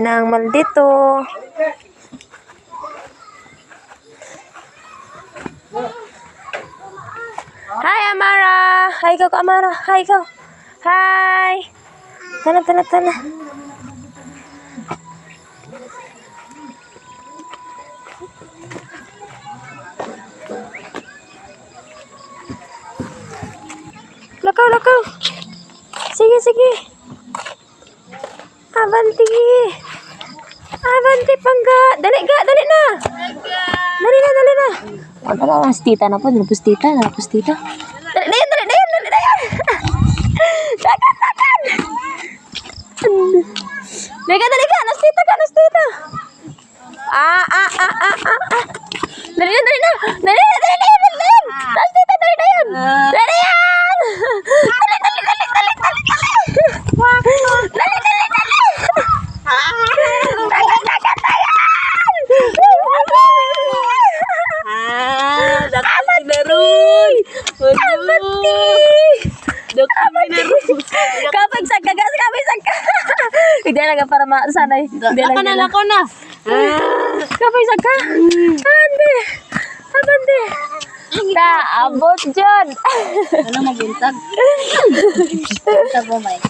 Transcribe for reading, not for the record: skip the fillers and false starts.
ng maldito. Hi, Amara! Hi, ikaw, Amara! Hi, ikaw! Hi! Tana. Lakaw! Sige! Abanti, pangga! Dali na! Dali na! Wala lang si tita na po. Nalapos tita. Dali na yan! Dagan! Dali ka! Nas tita! Dali na! Nas tita, dali na yan! Dali yan! Dali! Kapag sagka. Hindi lang para masanay. Lako na. Kapag sagka. Abante. Abot dyan. Ano mabuntag? Buntag mo, Mike.